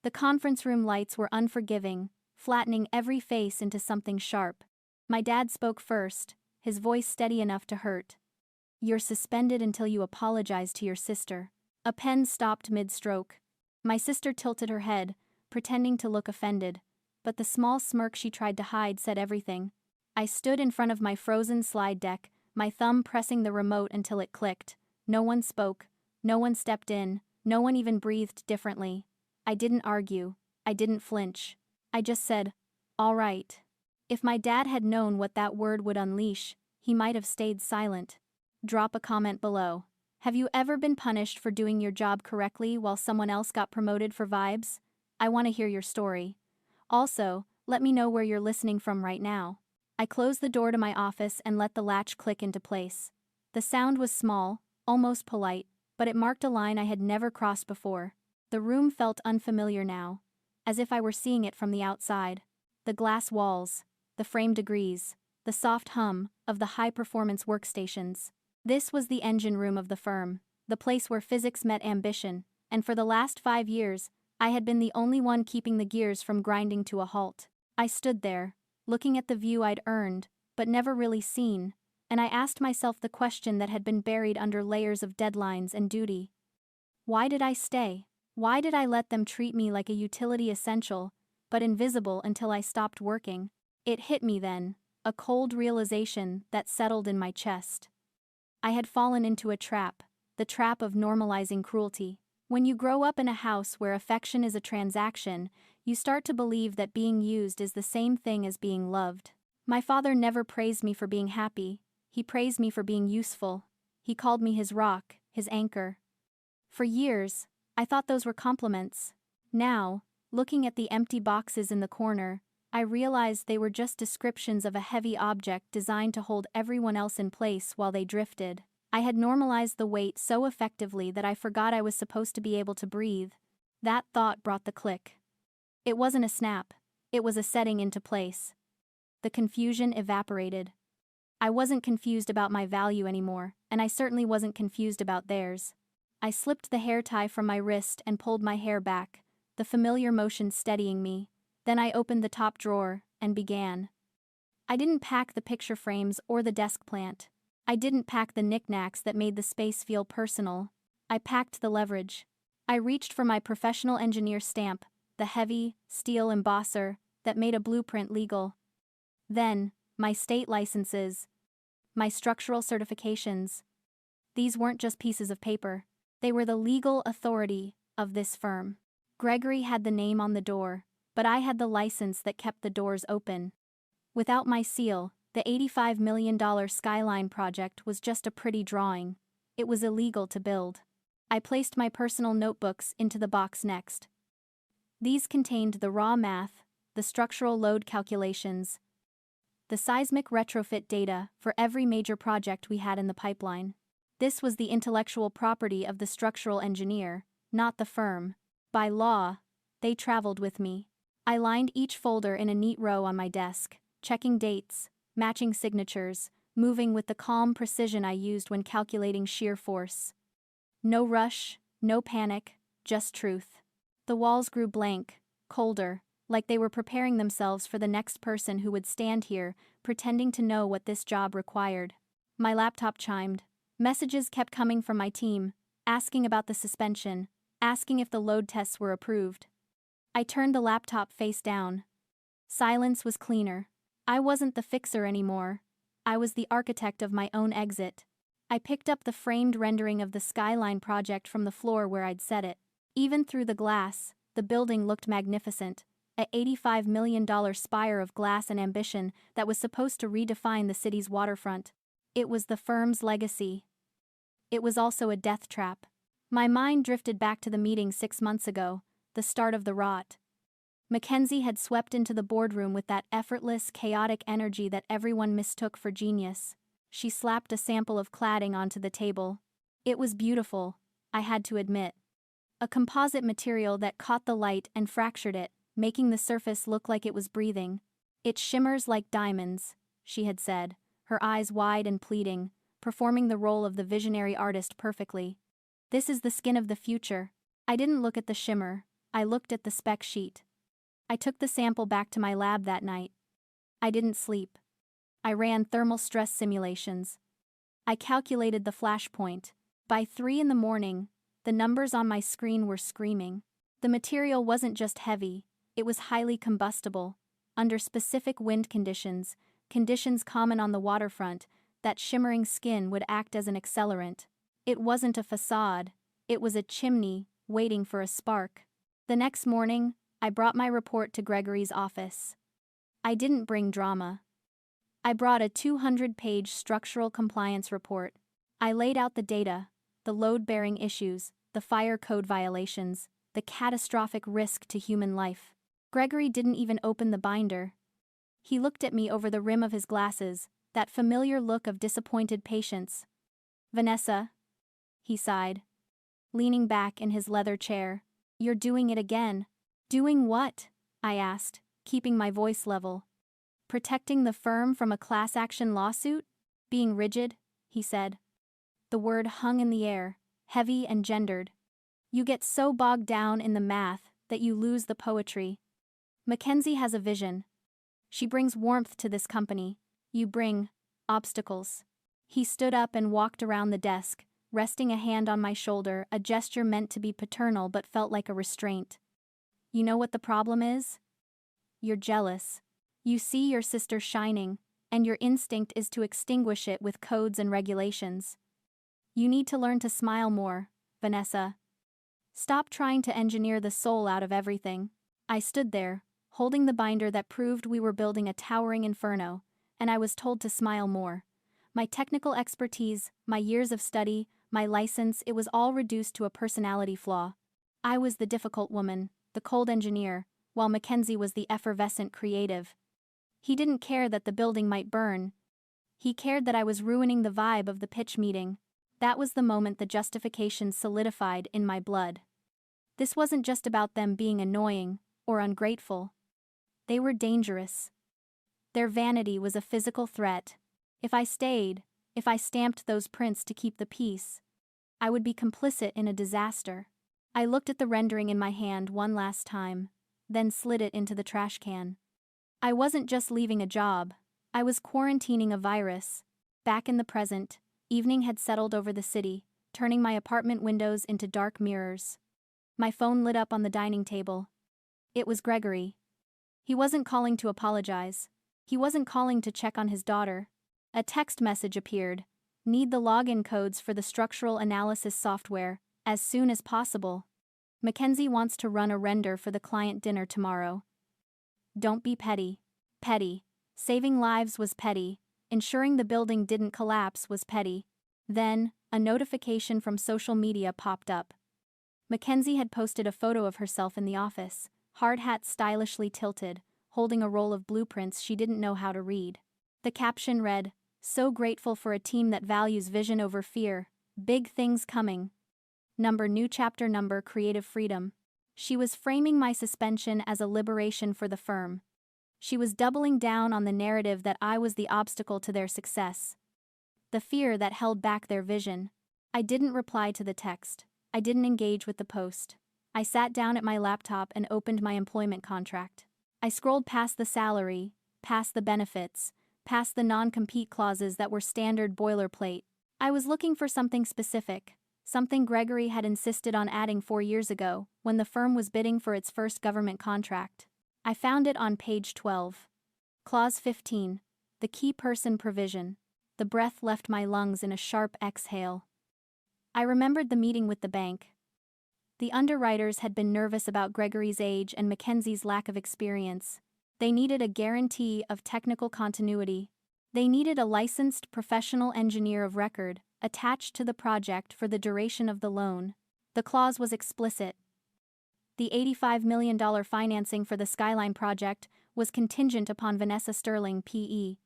The conference room lights were unforgiving, flattening every face into something sharp. My dad spoke first, his voice steady enough to hurt. "You're suspended until you apologize to your sister." A pen stopped mid-stroke. My sister tilted her head, pretending to look offended, but the small smirk she tried to hide said everything. I stood in front of my frozen slide deck, my thumb pressing the remote until it clicked. No one spoke, no one stepped in, no one even breathed differently. I didn't argue, I didn't flinch. I just said, "All right." If my dad had known what that word would unleash, he might have stayed silent. Drop a comment below. Have you ever been punished for doing your job correctly while someone else got promoted for vibes? I want to hear your story. Also, let me know where you're listening from right now. I closed the door to my office and let the latch click into place. The sound was small, almost polite, but it marked a line I had never crossed before. The room felt unfamiliar now, as if I were seeing it from the outside. The glass walls, the framed degrees, the soft hum of the high-performance workstations. This was the engine room of the firm, the place where physics met ambition, and for the last 5 years, I had been the only one keeping the gears from grinding to a halt. I stood there, looking at the view I'd earned, but never really seen, and I asked myself the question that had been buried under layers of deadlines and duty. Why did I stay? Why did I let them treat me like a utility essential, but invisible until I stopped working? It hit me then, a cold realization that settled in my chest. I had fallen into a trap, the trap of normalizing cruelty. When you grow up in a house where affection is a transaction, you start to believe that being used is the same thing as being loved. My father never praised me for being happy, he praised me for being useful. He called me his rock, his anchor. For years, I thought those were compliments. Now, looking at the empty boxes in the corner, I realized they were just descriptions of a heavy object designed to hold everyone else in place while they drifted. I had normalized the weight so effectively that I forgot I was supposed to be able to breathe. That thought brought the click. It wasn't a snap, it was a setting into place. The confusion evaporated. I wasn't confused about my value anymore, and I certainly wasn't confused about theirs. I slipped the hair tie from my wrist and pulled my hair back, the familiar motion steadying me. Then I opened the top drawer and began. I didn't pack the picture frames or the desk plant. I didn't pack the knickknacks that made the space feel personal. I packed the leverage. I reached for my professional engineer stamp, the heavy, steel embosser that made a blueprint legal. Then, my state licenses. My structural certifications. These weren't just pieces of paper. They were the legal authority of this firm. Gregory had the name on the door, but I had the license that kept the doors open. Without my seal, the $85 million Skyline project was just a pretty drawing. It was illegal to build. I placed my personal notebooks into the box next. These contained the raw math, the structural load calculations, the seismic retrofit data for every major project we had in the pipeline. This was the intellectual property of the structural engineer, not the firm. By law, they traveled with me. I lined each folder in a neat row on my desk, checking dates, matching signatures, moving with the calm precision I used when calculating shear force. No rush, no panic, just truth. The walls grew blank, colder, like they were preparing themselves for the next person who would stand here, pretending to know what this job required. My laptop chimed. Messages kept coming from my team, asking about the suspension, asking if the load tests were approved. I turned the laptop face down. Silence was cleaner. I wasn't the fixer anymore. I was the architect of my own exit. I picked up the framed rendering of the Skyline project from the floor where I'd set it. Even through the glass, the building looked magnificent, an $85 million spire of glass and ambition that was supposed to redefine the city's waterfront. It was the firm's legacy. It was also a death trap. My mind drifted back to the meeting 6 months ago, the start of the rot. Mackenzie had swept into the boardroom with that effortless, chaotic energy that everyone mistook for genius. She slapped a sample of cladding onto the table. It was beautiful, I had to admit. A composite material that caught the light and fractured it, making the surface look like it was breathing. "It shimmers like diamonds," she had said, her eyes wide and pleading, performing the role of the visionary artist perfectly. "This is the skin of the future." I didn't look at the shimmer. I looked at the spec sheet. I took the sample back to my lab that night. I didn't sleep. I ran thermal stress simulations. I calculated the flash point. By 3 in the morning, the numbers on my screen were screaming. The material wasn't just heavy, it was highly combustible. Under specific wind conditions, conditions common on the waterfront, that shimmering skin would act as an accelerant. It wasn't a facade, it was a chimney, waiting for a spark. The next morning, I brought my report to Gregory's office. I didn't bring drama. I brought a 200-page structural compliance report. I laid out the data, the load-bearing issues, the fire code violations, the catastrophic risk to human life. Gregory didn't even open the binder. He looked at me over the rim of his glasses, that familiar look of disappointed patience. "Vanessa," he sighed, leaning back in his leather chair, "you're doing it again." "Doing what?" I asked, keeping my voice level. "Protecting the firm from a class action lawsuit?" "Being rigid," he said. The word hung in the air, heavy and gendered. "You get so bogged down in the math that you lose the poetry. Mackenzie has a vision. She brings warmth to this company. You bring obstacles." He stood up and walked around the desk, resting a hand on my shoulder, a gesture meant to be paternal but felt like a restraint. "You know what the problem is? You're jealous. You see your sister shining, and your instinct is to extinguish it with codes and regulations. You need to learn to smile more, Vanessa. Stop trying to engineer the soul out of everything." I stood there, holding the binder that proved we were building a towering inferno, and I was told to smile more. My technical expertise, my years of study, my license, it was all reduced to a personality flaw. I was the difficult woman, the cold engineer, while Mackenzie was the effervescent creative. He didn't care that the building might burn. He cared that I was ruining the vibe of the pitch meeting. That was the moment the justification solidified in my blood. This wasn't just about them being annoying or ungrateful. They were dangerous. Their vanity was a physical threat. If I stayed, if I stamped those prints to keep the peace, I would be complicit in a disaster. I looked at the rendering in my hand one last time, then slid it into the trash can. I wasn't just leaving a job, I was quarantining a virus. Back in the present, evening had settled over the city, turning my apartment windows into dark mirrors. My phone lit up on the dining table. It was Gregory. He wasn't calling to apologize. He wasn't calling to check on his daughter. A text message appeared. "Need the login codes for the structural analysis software, as soon as possible. Mackenzie wants to run a render for the client dinner tomorrow. Don't be petty." Petty. Saving lives was petty. Ensuring the building didn't collapse was petty. Then, a notification from social media popped up. Mackenzie had posted a photo of herself in the office, hard hat stylishly tilted, holding a roll of blueprints she didn't know how to read. The caption read, "So grateful for a team that values vision over fear. Big things coming. New chapter, creative freedom." She was framing my suspension as a liberation for the firm. She was doubling down on the narrative that I was the obstacle to their success. The fear that held back their vision. I didn't reply to the text. I didn't engage with the post. I sat down at my laptop and opened my employment contract. I scrolled past the salary, past the benefits, past the non-compete clauses that were standard boilerplate. I was looking for something specific, something Gregory had insisted on adding 4 years ago, when the firm was bidding for its first government contract. I found it on page 12. Clause 15. The key person provision. The breath left my lungs in a sharp exhale. I remembered the meeting with the bank. The underwriters had been nervous about Gregory's age and Mackenzie's lack of experience. They needed a guarantee of technical continuity. They needed a licensed professional engineer of record, attached to the project for the duration of the loan. The clause was explicit. The $85 million financing for the Skyline project was contingent upon Vanessa Sterling, P.E.,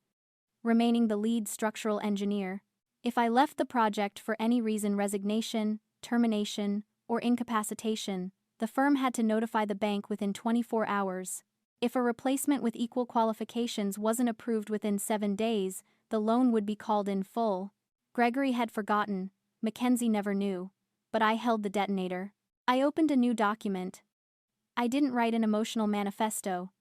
remaining the lead structural engineer. If I left the project for any reason, resignation, termination, or incapacitation, the firm had to notify the bank within 24 hours. If a replacement with equal qualifications wasn't approved within 7 days, the loan would be called in full. Gregory had forgotten, Mackenzie never knew, but I held the detonator. I opened a new document. I didn't write an emotional manifesto.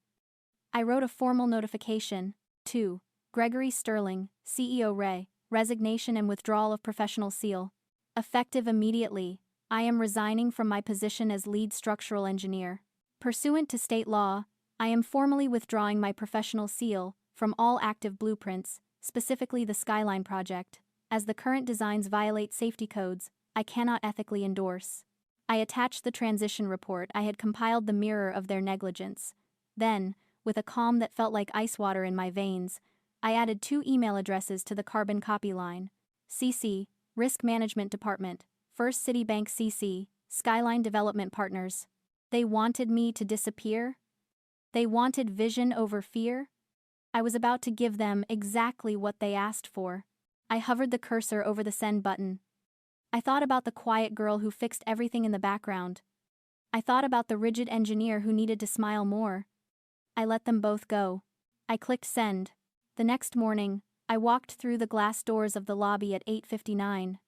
I wrote a formal notification. To Gregory Sterling, CEO resignation and withdrawal of professional seal. Effective immediately. I am resigning from my position as lead structural engineer. Pursuant to state law, I am formally withdrawing my professional seal from all active blueprints, specifically the Skyline project, as the current designs violate safety codes I cannot ethically endorse. I attached the transition report I had compiled, the mirror of their negligence. Then, with a calm that felt like ice water in my veins, I added 2 email addresses to the carbon copy line. CC, Risk Management Department, First City Bank CC, Skyline Development Partners. They wanted me to disappear? They wanted vision over fear? I was about to give them exactly what they asked for. I hovered the cursor over the send button. I thought about the quiet girl who fixed everything in the background. I thought about the rigid engineer who needed to smile more. I let them both go. I clicked send. The next morning, I walked through the glass doors of the lobby at 8:59.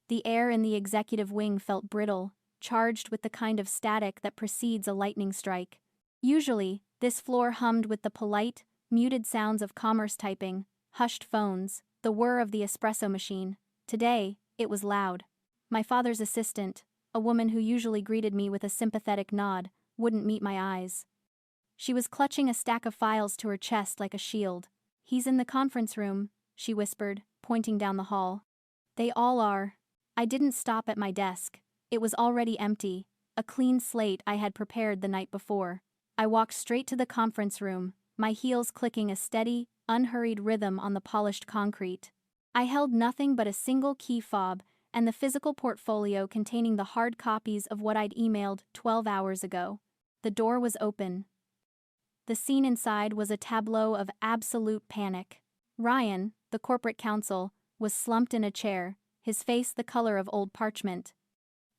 The air in the executive wing felt brittle, charged with the kind of static that precedes a lightning strike. Usually, this floor hummed with the polite, muted sounds of commerce typing, hushed phones, the whir of the espresso machine. Today, it was loud. My father's assistant, a woman who usually greeted me with a sympathetic nod, wouldn't meet my eyes. She was clutching a stack of files to her chest like a shield. "He's in the conference room," she whispered, pointing down the hall. "They all are." I didn't stop at my desk. It was already empty, a clean slate I had prepared the night before. I walked straight to the conference room, my heels clicking a steady, unhurried rhythm on the polished concrete. I held nothing but a single key fob and the physical portfolio containing the hard copies of what I'd emailed 12 hours ago. The door was open. The scene inside was a tableau of absolute panic. Ryan, the corporate counsel, was slumped in a chair, his face the color of old parchment.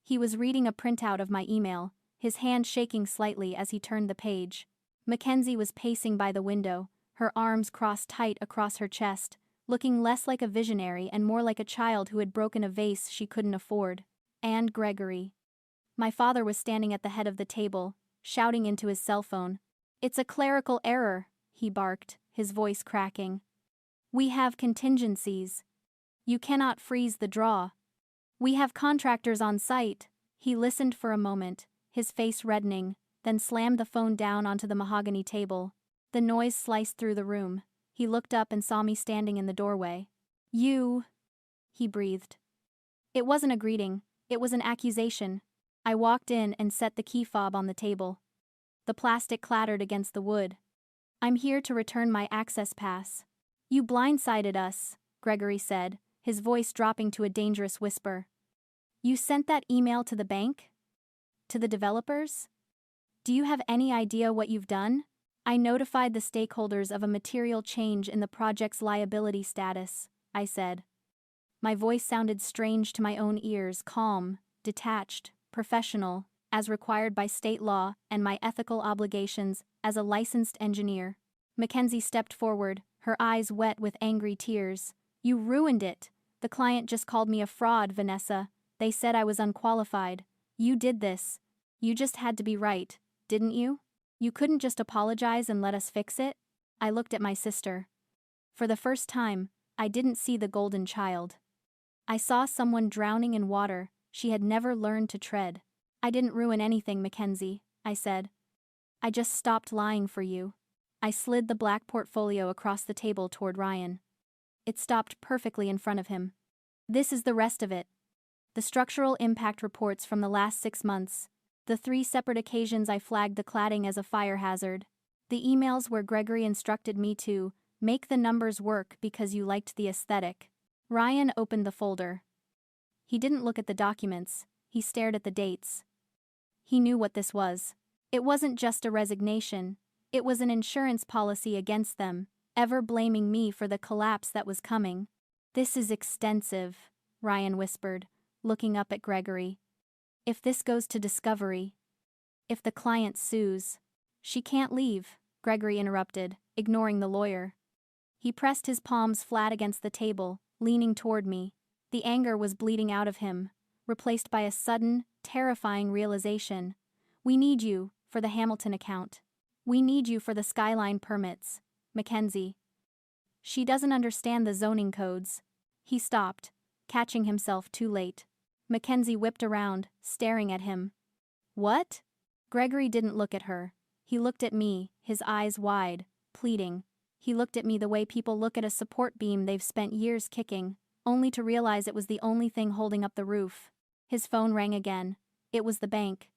He was reading a printout of my email, his hand shaking slightly as he turned the page. Mackenzie was pacing by the window, her arms crossed tight across her chest, looking less like a visionary and more like a child who had broken a vase she couldn't afford. And Gregory. My father was standing at the head of the table, shouting into his cell phone. "It's a clerical error," he barked, his voice cracking. "We have contingencies. You cannot freeze the draw. We have contractors on site." He listened for a moment, his face reddening, then slammed the phone down onto the mahogany table. The noise sliced through the room. He looked up and saw me standing in the doorway. "You," he breathed. It wasn't a greeting, it was an accusation. I walked in and set the key fob on the table. The plastic clattered against the wood. "I'm here to return my access pass." "You blindsided us," Gregory said, his voice dropping to a dangerous whisper. "You sent that email to the bank? To the developers? Do you have any idea what you've done?" "I notified the stakeholders of a material change in the project's liability status," I said. My voice sounded strange to my own ears, calm, detached, professional, as required by state law and my ethical obligations as a licensed engineer. Mackenzie stepped forward, her eyes wet with angry tears. "You ruined it. The client just called me a fraud, Vanessa. They said I was unqualified. You did this. You just had to be right, didn't you? You couldn't just apologize and let us fix it?" I looked at my sister. For the first time, I didn't see the golden child. I saw someone drowning in water she had never learned to tread. "I didn't ruin anything, Mackenzie," I said. "I just stopped lying for you." I slid the black portfolio across the table toward Ryan. It stopped perfectly in front of him. "This is the rest of it. The structural impact reports from the last 6 months. The 3 separate occasions I flagged the cladding as a fire hazard. The emails where Gregory instructed me to make the numbers work because you liked the aesthetic." Ryan opened the folder. He didn't look at the documents, he stared at the dates. He knew what this was. It wasn't just a resignation, it was an insurance policy against them, ever blaming me for the collapse that was coming. "This is extensive," Ryan whispered, looking up at Gregory. "If this goes to discovery, if the client sues." "She can't leave," Gregory interrupted, ignoring the lawyer. He pressed his palms flat against the table, leaning toward me. The anger was bleeding out of him, replaced by a sudden, terrifying realization. "We need you, for the Hamilton account. We need you for the Skyline permits, Mackenzie. She doesn't understand the zoning codes. He stopped, catching himself too late. Mackenzie whipped around, staring at him. What? Gregory didn't look at her. He looked at me, his eyes wide, pleading. He looked at me the way people look at a support beam they've spent years kicking, only to realize it was the only thing holding up the roof. His phone rang again. It was the bank.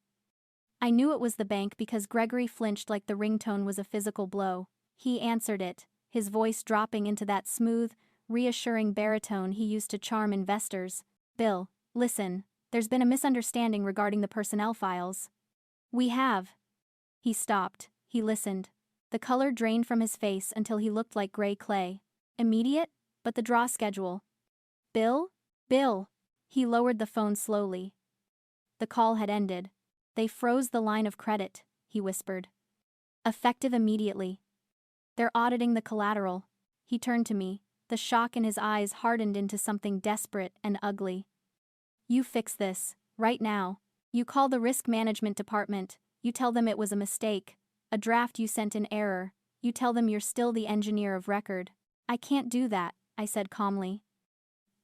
I knew it was the bank because Gregory flinched like the ringtone was a physical blow. He answered it, his voice dropping into that smooth, reassuring baritone he used to charm investors. Bill, listen, there's been a misunderstanding regarding the personnel files. We have. He stopped. He listened. The color drained from his face until he looked like gray clay. Immediate? But the draw schedule. Bill? Bill. He lowered the phone slowly. The call had ended. They froze the line of credit, he whispered. Effective immediately. They're auditing the collateral. He turned to me. The shock in his eyes hardened into something desperate and ugly. You fix this, right now. You call the risk management department. You tell them it was a mistake. A draft you sent in error. You tell them you're still the engineer of record. I can't do that, I said calmly.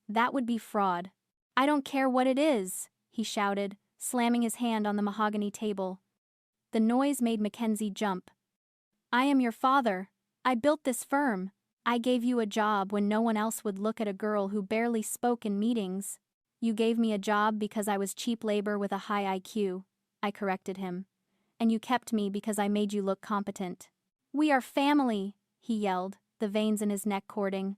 That would be fraud. I don't care what it is, he shouted, slamming his hand on the mahogany table. The noise made Mackenzie jump. I am your father. I built this firm. I gave you a job when no one else would look at a girl who barely spoke in meetings. You gave me a job because I was cheap labor with a high IQ, I corrected him. And you kept me because I made you look competent. We are family, he yelled, the veins in his neck cording.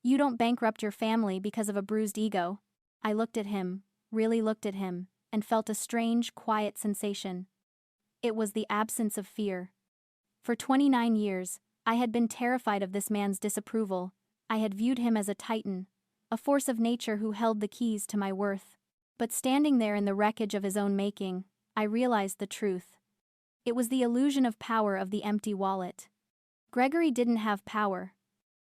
You don't bankrupt your family because of a bruised ego. I looked at him, really looked at him, and felt a strange, quiet sensation. It was the absence of fear. For 29 years, I had been terrified of this man's disapproval. I had viewed him as a titan, a force of nature who held the keys to my worth. But standing there in the wreckage of his own making, I realized the truth. It was the illusion of power of the empty wallet. Gregory didn't have power.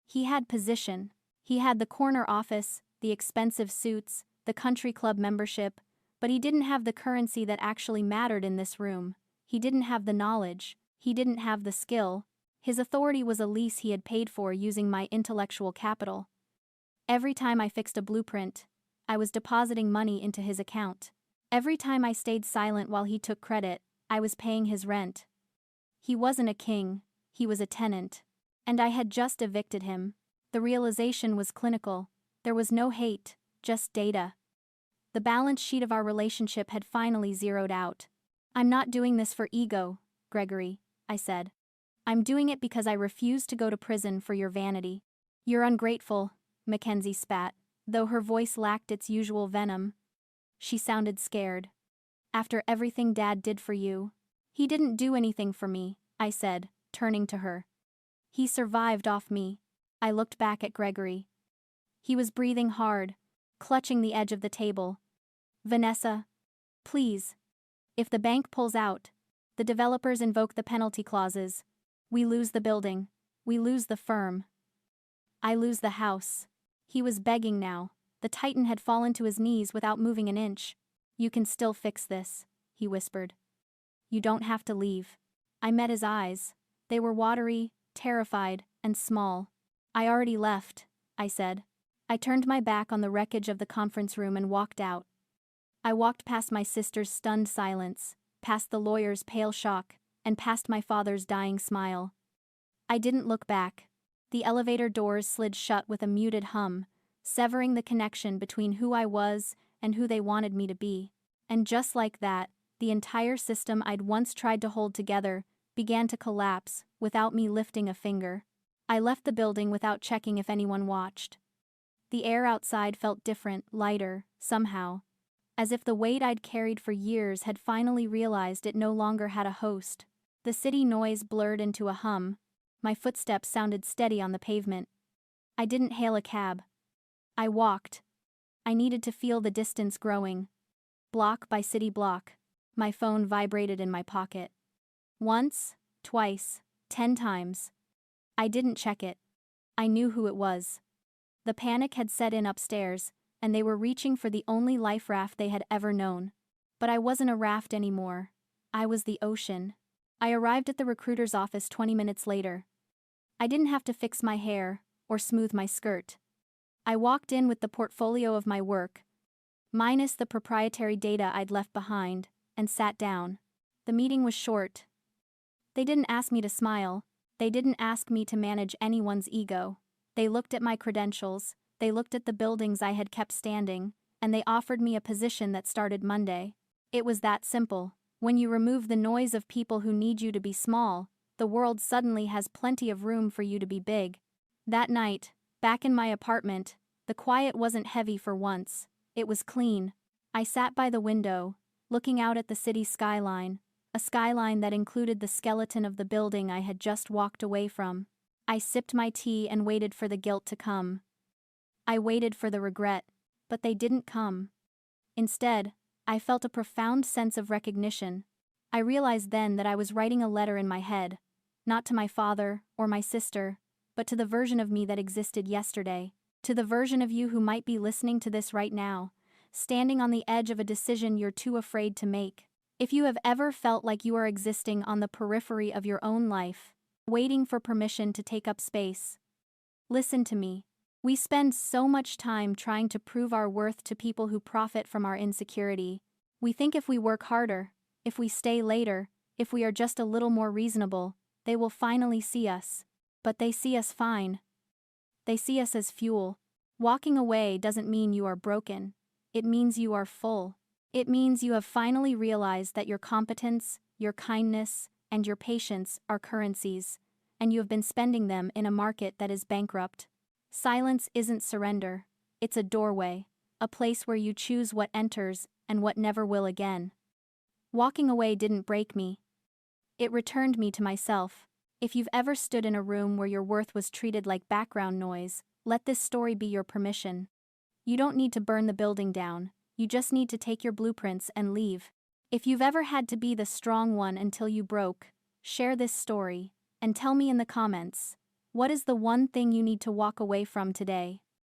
He had position. He had the corner office, the expensive suits, the country club membership, but he didn't have the currency that actually mattered in this room. He didn't have the knowledge. He didn't have the skill. His authority was a lease he had paid for using my intellectual capital. Every time I fixed a blueprint, I was depositing money into his account. Every time I stayed silent while he took credit, I was paying his rent. He wasn't a king, he was a tenant. And I had just evicted him. The realization was clinical. There was no hate, just data. The balance sheet of our relationship had finally zeroed out. I'm not doing this for ego, Gregory, I said. I'm doing it because I refuse to go to prison for your vanity. You're ungrateful, Mackenzie spat, though her voice lacked its usual venom. She sounded scared. After everything Dad did for you. He didn't do anything for me, I said, turning to her. He survived off me. I looked back at Gregory. He was breathing hard, clutching the edge of the table. Vanessa, please. If the bank pulls out, the developers invoke the penalty clauses. We lose the building. We lose the firm. I lose the house. He was begging now. The Titan had fallen to his knees without moving an inch. You can still fix this, he whispered. You don't have to leave. I met his eyes. They were watery, terrified, and small. I already left, I said. I turned my back on the wreckage of the conference room and walked out. I walked past my sister's stunned silence, past the lawyer's pale shock, and past my father's dying smile. I didn't look back. The elevator doors slid shut with a muted hum, severing the connection between who I was and who they wanted me to be. And just like that, the entire system I'd once tried to hold together began to collapse without me lifting a finger. I left the building without checking if anyone watched. The air outside felt different, lighter, somehow, as if the weight I'd carried for years had finally realized it no longer had a host. The city noise blurred into a hum. My footsteps sounded steady on the pavement. I didn't hail a cab. I walked. I needed to feel the distance growing. Block by city block. My phone vibrated in my pocket. Once, twice, 10 times. I didn't check it. I knew who it was. The panic had set in upstairs, and they were reaching for the only life raft they had ever known. But I wasn't a raft anymore. I was the ocean. I arrived at the recruiter's office 20 minutes later. I didn't have to fix my hair or smooth my skirt. I walked in with the portfolio of my work, minus the proprietary data I'd left behind, and sat down. The meeting was short. They didn't ask me to smile. They didn't ask me to manage anyone's ego. They looked at my credentials, they looked at the buildings I had kept standing, and they offered me a position that started Monday. It was that simple. When you remove the noise of people who need you to be small, the world suddenly has plenty of room for you to be big. That night, back in my apartment, the quiet wasn't heavy for once. It was clean. I sat by the window, looking out at the city skyline, a skyline that included the skeleton of the building I had just walked away from. I sipped my tea and waited for the guilt to come. I waited for the regret, but they didn't come. Instead, I felt a profound sense of recognition. I realized then that I was writing a letter in my head, not to my father or my sister, but to the version of me that existed yesterday, to the version of you who might be listening to this right now, standing on the edge of a decision you're too afraid to make. If you have ever felt like you are existing on the periphery of your own life, waiting for permission to take up space, listen to me. We spend so much time trying to prove our worth to people who profit from our insecurity. We think if we work harder, if we stay later, if we are just a little more reasonable, they will finally see us. But they see us fine. They see us as fuel. Walking away doesn't mean you are broken. It means you are full. It means you have finally realized that your competence, your kindness, and your patience are currencies, and you have been spending them in a market that is bankrupt. Silence isn't surrender. It's a doorway, a place where you choose what enters and what never will again. Walking away didn't break me. It returned me to myself. If you've ever stood in a room where your worth was treated like background noise, let this story be your permission. You don't need to burn the building down, you just need to take your blueprints and leave. If you've ever had to be the strong one until you broke, share this story, and tell me in the comments, what is the one thing you need to walk away from today?